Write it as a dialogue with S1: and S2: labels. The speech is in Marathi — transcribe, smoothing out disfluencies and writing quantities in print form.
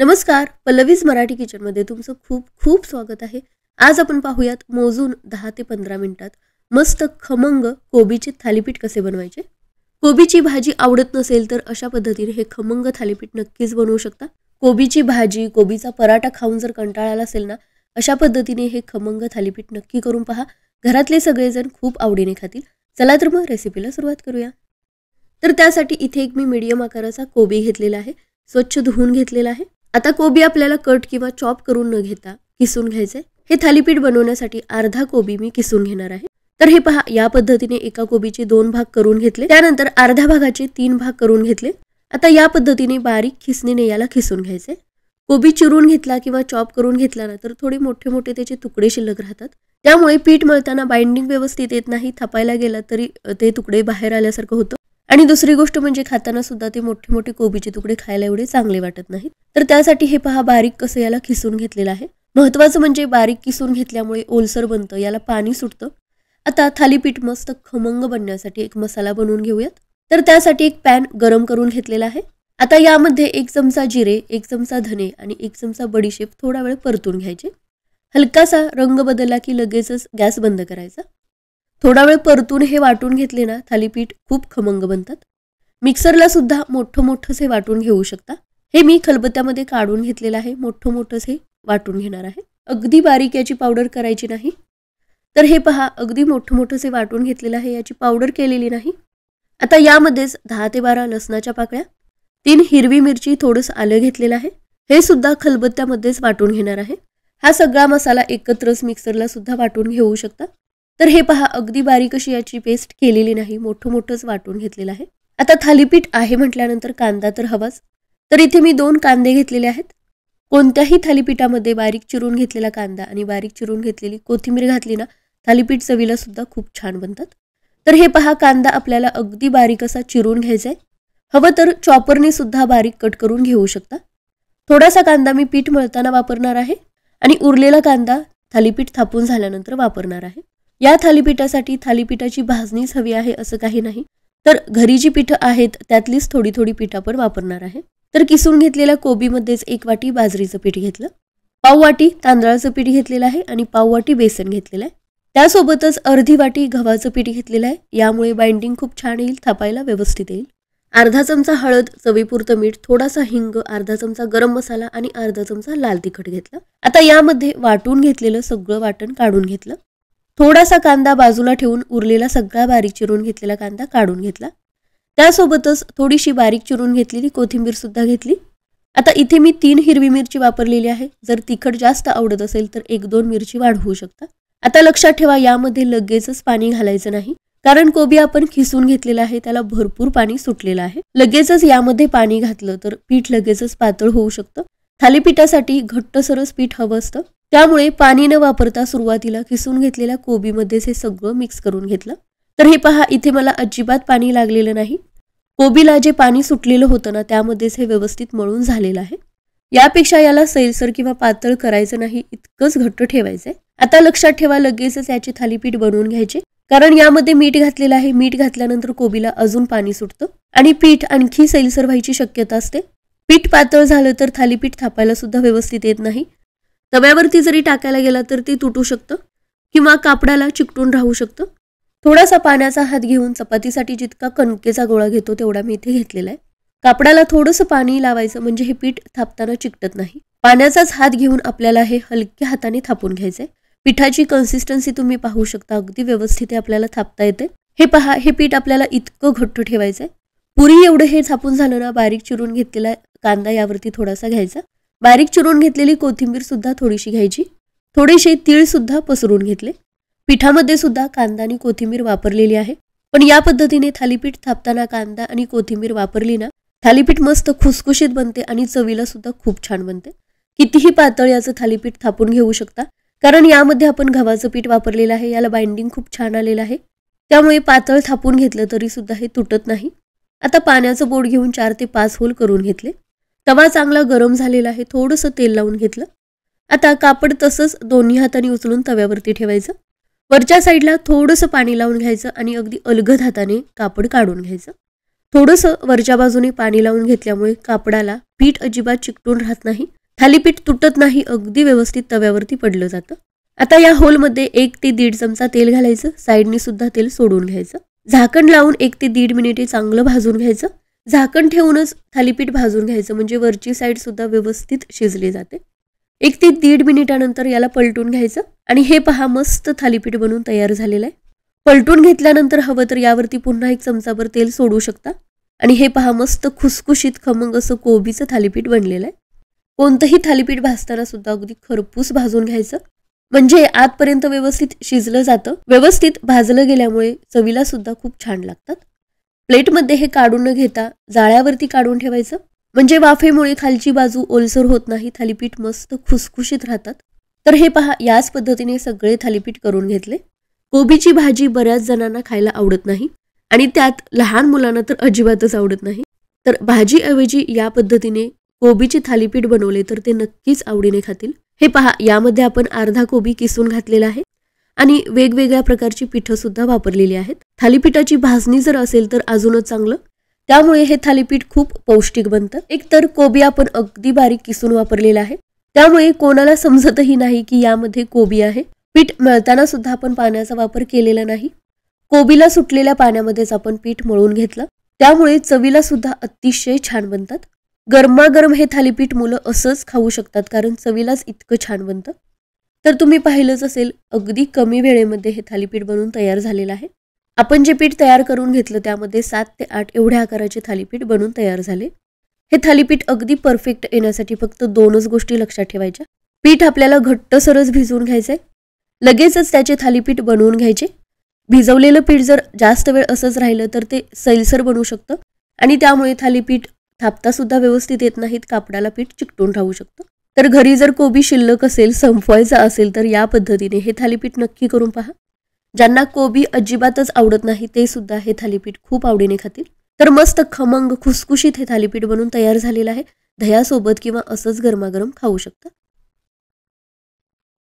S1: नमस्कार, पल्लवीज मराठी किचनमध्ये तुमचं खूप खूप स्वागत आहे. आज आपण पाहूयात मोजून 10 ते 15 मिनिटात मस्त खमंग कोबीचे थालीपीठ कसे बनवायचे. कोबीची भाजी आवडत नसेल तर अशा पद्धतीने हे खमंग थालीपीठ नक्कीच बनवू शकता. कोबीची भाजी, कोबीचा पराठा खाऊन जर कंटाळा आला असेल ना, अशा पद्धतीने हे खमंग थालीपीठ नक्की करून पहा. घरातले सगळेजण खूप आवडीने खातील. चला तर मग रेसिपीला सुरुवात करूया. तर त्यासाठी इथे एक मी मीडियम आकाराचा कोबी घेतलेला आहे. स्वच्छ धुवून घेतलेला आहे. आता कोबी आपल्याला कट किंवा चॉप करून न घेता किसून घ्यायचंय. हे थालीपीठ बनवण्यासाठी अर्धा कोबी मी किसून घेणार आहे. तर हे पहा, या पद्धतीने एका कोबीचे 2 भाग करून घेतले. त्यानंतर अर्ध्या भागाचे 3 भाग करून घेतले. आता या पद्धतीने बारीक खिसणीने याला खिसून घ्यायचंय. कोबी चिरून घेतला किंवा चॉप करून घेतला ना तर थोडे मोठे मोठे त्याचे तुकडे शिल्लक राहतात. त्यामुळे पीठ मळताना बाइंडिंग व्यवस्थित येत नाही. थापायला गेला तरी ते तुकडे बाहेर आल्यासारखं होतं. आणि दुसरी गोष्ट म्हणजे खाताना सुद्धा ते मोठे मोठे कोबीचे तुकडे खायला एवढे चांगले वाटत नाहीत. तर त्यासाठी हे पहा, बारीक कसं याला खिसून घेतलेलं आहे. महत्वाचं म्हणजे बारीक किसून घेतल्यामुळे ओलसर बनतं, याला पाणी सुटतं. आता थालीपीठ मस्त खमंग बनण्यासाठी एक मसाला बनवून घेऊयात. तर त्यासाठी एक पॅन गरम करून घेतलेला आहे. आता यामध्ये 1 चमचा जिरे, 1 चमचा धने आणि 1 चमचा बडीशेप थोडा वेळ परतून घ्यायचे. हलकासा रंग बदलला की लगेचच गॅस बंद करायचा. थोडा वेळ परतून हे वाटून घेतले ना, थालीपीठ खूप खमंग बनतात. मिक्सरला सुद्धा मोठं हे वाटून घेऊ शकता. हे मी खलबत्त्यामध्ये काढून घेतलेलं आहे. मोठं हे वाटून घेणार आहे. अगदी बारीक याची पावडर करायची नाही. तर हे पहा, अगदी मोठं हे वाटून घेतलेलं आहे. याची पावडर केलेली नाही. आता यामध्येच 10 ते 12 लसणाच्या पाकळ्या, 3 हिरवी मिरची, थोडंसं आलं घेतलेलं आहे. हे सुद्धा खलबत्त्यामध्येच वाटून घेणार आहे. हा सगळा मसाला एकत्रच मिक्सरला सुद्धा वाटून घेऊ शकता. तर हे पहा, अगदी बारीक अशी याची पेस्ट केलेली नाही. मोठंच वाटून घेतलेलं आहे. आता थालीपीठ आहे म्हटल्यानंतर कांदा तर हवाच. तर इथे मी 2 कांदे घेतलेले आहेत. कोणत्याही थालीपीठामध्ये बारीक चिरून घेतलेला कांदा आणि बारीक चिरून घेतलेली कोथिंबीर घातली ना, थालीपीठ चवीला सुद्धा खूप छान बनतात. तर हे पहा, कांदा आपल्याला अगदी बारीक असा चिरून घ्यायचा आहे. हवं तर चॉपरने सुद्धा बारीक कट करून घेऊ शकता. थोडासा कांदा मी पीठ मळताना वापरणार आहे आणि उरलेला कांदा थालीपीठ थापून झाल्यानंतर वापरणार आहे. या थालीपीठासाठी थालीपीठाची भाजणीच हवी आहे असं काही नाही. तर घरी जी पीठं आहेत त्यातलीच थोडी पीठ आपण वापरणार आहे. तर किसून घेतलेल्या कोबीमध्येच 1 वाटी बाजरीचं पीठ घेतलं, पाव वाटी तांदळाचं पीठ घेतलेलं आहे आणि पाव वाटी बेसन घेतलेलं आहे. त्यासोबतच अर्धी वाटी गव्हाचं पीठ घेतलेलं आहे. यामुळे बाइंडिंग खूप छान येईल, थापायला व्यवस्थित येईल. अर्धा चमचा हळद, चवीपुरतं मीठ, थोडासा हिंग, अर्धा चमचा गरम मसाला आणि अर्धा चमचा लाल तिखट घेतलं. आता यामध्ये वाटून घेतलेलं सगळं वाटण काढून घेतलं. थोडासा कांदा बाजूला ठेवून उरलेला सगळा बारीक चिरून घेतलेला कांदा काढून घेतला. त्यासोबतच थोडीशी बारीक चिरून घेतलेली कोथिंबीर सुद्धा घेतली. आता इथे मी 3 हिरवी मिरची वापरलेली आहे. जर तिखट जास्त आवडत असेल तर 1-2 मिरची वाढवू शकता. आता लक्षात ठेवा, यामध्ये लगेचच पाणी घालायचं नाही, कारण कोबी आपण खिसून घेतलेला आहे, त्याला भरपूर पाणी सुटलेलं आहे. लगेचच यामध्ये पाणी घातलं तर पीठ लगेचच पातळ होऊ शकतं. थालीपीठासाठी घट्टसरच पीठ हवं असतं. त्यामुळे पाणी न वापरता सुरुवातीला खिसून घेतलेल्या कोबीमध्येच हे सगळं मिक्स करून घेतलं. तर हे पहा, इथे मला अजिबात पाणी लागलेलं नाही. कोबीला जे पाणी सुटलेलं होतं ना, त्यामध्येच हे व्यवस्थित मळून झालेलं आहे. यापेक्षा याला सैलसर किंवा पातळ करायचं नाही, इतकंच घट्ट ठेवायचंय. आता लक्षात ठेवा, लगेचच याचे थालीपीठ बनवून घ्यायचे, कारण यामध्ये मीठ घातलेलं आहे. मीठ घातल्यानंतर कोबीला अजून पाणी सुटतं आणि पीठ आणखी सैलसर व्हायची शक्यता असते. पीठ पातळ झालं तर थालीपीठ थापायला सुद्धा व्यवस्थित येत नाही. तव्यावरती जरी टाकायला गेला तर ते तुटू शकतं किंवा कापडाला चिकटून राहू शकतं. थोडासा पाण्याचा हात घेऊन चपातीसाठी जितका कणकेचा गोळा घेतो तेवढा मी इथे घेतलेला आहे. कापडाला थोडंसं पाणी लावायचं, म्हणजे हे पीठ थापताना चिकटत नाही. पाण्याचाच हात घेऊन आपल्याला हे हलक्या हाताने थापून घ्यायचंय. पिठाची कन्सिस्टन्सी तुम्ही पाहू शकता, अगदी व्यवस्थित आपल्याला थापता येते. हे पहा, हे पीठ आपल्याला इतकं घट्ट ठेवायचंय. पुरी एवढं हे थापून झालं ना, बारीक चिरून घेतलेला कांदा यावरती थोडासा घ्यायचा. बारीक चिरून घेतलेली कोथिंबीर सुद्धा थोडीशी घ्यायची. थोडेसे तीळ सुद्धा पसरून घेतले. पिठामध्ये सुद्धा कांदा आणि कोथिंबीर वापरलेली आहे. पण या पद्धतीने थालीपीठ थापताना कांदा आणि कोथिंबीर वापरली ना, थालीपीठ मस्त खुसखुशीत बनते आणि चवीला सुद्धा खूप छान बनते. कितीही पातळ याचं थालीपीठ थापून घेऊ शकता, कारण यामध्ये आपण गव्हाचं पीठ वापरलेलं आहे. याला बाइंडिंग खूप छान आलेलं आहे. त्यामुळे पातळ थापून घेतलं तरी सुद्धा हे तुटत नाही. आता पाण्याचं बोट घेऊन 4 ते 5 होल करून घेतले. तवा चांगला गरम झालेला आहे. थोडंसं तेल लावून घेतलं. आता कापड तसंच दोन्ही हाताने उचलून तव्यावरती ठेवायचं. वरच्या साईडला थोडंसं पाणी लावून घ्यायचं आणि अगदी अलगद हाताने कापड काढून घ्यायचं. थोडंसं वरच्या बाजूने पाणी लावून घेतल्यामुळे कापडाला पीठ अजिबात चिकटून राहत नाही, थालीपीठ तुटत नाही, अगदी व्यवस्थित तव्यावरती पडलं जातं. आता या होलमध्ये 1 ते 1.5 चमचा तेल घालायचं, साईडनी सुद्धा तेल सोडून घ्यायचं. झाकण लावून 1 ते 1.5 मिनिटे चांगलं भाजून घ्यायचं. झाकण ठेवूनच थालीपीठ भाजून घ्यायचं, म्हणजे वरची साईड सुद्धा व्यवस्थित शिजली जाते. 1 ते 1.5 मिनिटानंतर याला पलटून घ्यायचं आणि हे पहा मस्त थालीपीठ बनवून तयार झालेलं आहे. पलटून घेतल्यानंतर हवं तर यावरती पुन्हा 1 चमचाभर तेल सोडू शकता आणि हे पहा मस्त खुसखुशीत खमंग असं कोबीचं थालीपीठ बनलेलं आहे. कोणतंही थालीपीठ भाजताना सुद्धा अगदी खरपूस भाजून घ्यायचं, म्हणजे आतपर्यंत व्यवस्थित शिजलं जातं. व्यवस्थित भाजलं गेल्यामुळे चवीला सुद्धा खूप छान लागतात. प्लेटमध्ये हे काढून न घेता जाळ्यावरती काढून ठेवायचं, म्हणजे वाफेमुळे खालची बाजू ओलसर होत नाही, थालीपीठ मस्त खुसखुशीत राहतात. तर हे पहा याच पद्धतीने सगळे थालीपीठ करून घेतले. कोबीची भाजी बऱ्याच जणांना खायला आवडत नाही आणि त्यात लहान मुलांना तर अजिबातच आवडत नाही. तर भाजीऐवजी या पद्धतीने कोबीचे थालीपीठ बनवले तर ते नक्कीच आवडीने खातील. हे पहा यामध्ये आपण अर्धा कोबी किसून घातलेला आहे आणि वेगवेगळ्या प्रकारची पिठं सुद्धा वापरलेली आहेत. थालीपीठाची भाजणी जर असेल तर अजूनच चांगलं, त्यामुळे हे थालीपीठ खूप पौष्टिक बनतं. एकतर कोबी आपण अगदी बारीक किसून वापरलेला आहे, त्यामुळे कोणाला समजतही नाही की यामध्ये कोबी आहे. पीठ मळताना सुद्धा आपण पाण्याचा वापर केलेला नाही, कोबीला सुटलेल्या पाण्यामध्येच आपण पीठ मळून घेतलं, त्यामुळे चवीला सुद्धा अतिशय छान बनतात. गरमागरम हे थालीपीठ मुलं असंच खाऊ शकतात, कारण चवीलाच इतकं छान बनतं. तर तुम्ही पाहिलंच असेल अगदी कमी वेळेमध्ये हे थालीपीठ बनवून तयार झालेलं आहे. आपण जे पीठ तयार करून घेतलं त्यामध्ये 7 ते 8 एवढ्या आकाराचे थालीपीठ बनवून तयार झाले. हे थालीपीठ अगदी परफेक्ट येण्यासाठी फक्त 2च गोष्टी लक्षात ठेवायच्या. पीठ आपल्याला घट्टसरच भिजवून घ्यायचंय, लगेचच त्याचे थालीपीठ बनवून घ्यायचे. भिजवलेलं पीठ जर जास्त वेळ असंच राहिलं तर ते सैलसर बनू शकतं आणि त्यामुळे थालीपीठ थापता सुद्धा व्यवस्थित येत नाहीत, कापडाला पीठ चिकटून राहू शकतं. तर घरी जर कोबी शिल्लक असेल, संपवायचा असेल तर या पद्धतीने हे थालीपीठ नक्की करून पहा. ज्यांना कोबी अजिबातच आवडत नाही ते सुद्धा हे थालीपीठ खूप आवडीने खातील. तर मस्त खमंग खुसखुशीत हे थालीपीठ बनवून तयार झालेलं आहे. दह्यासोबत किंवा असंच गरमागरम खाऊ शकता.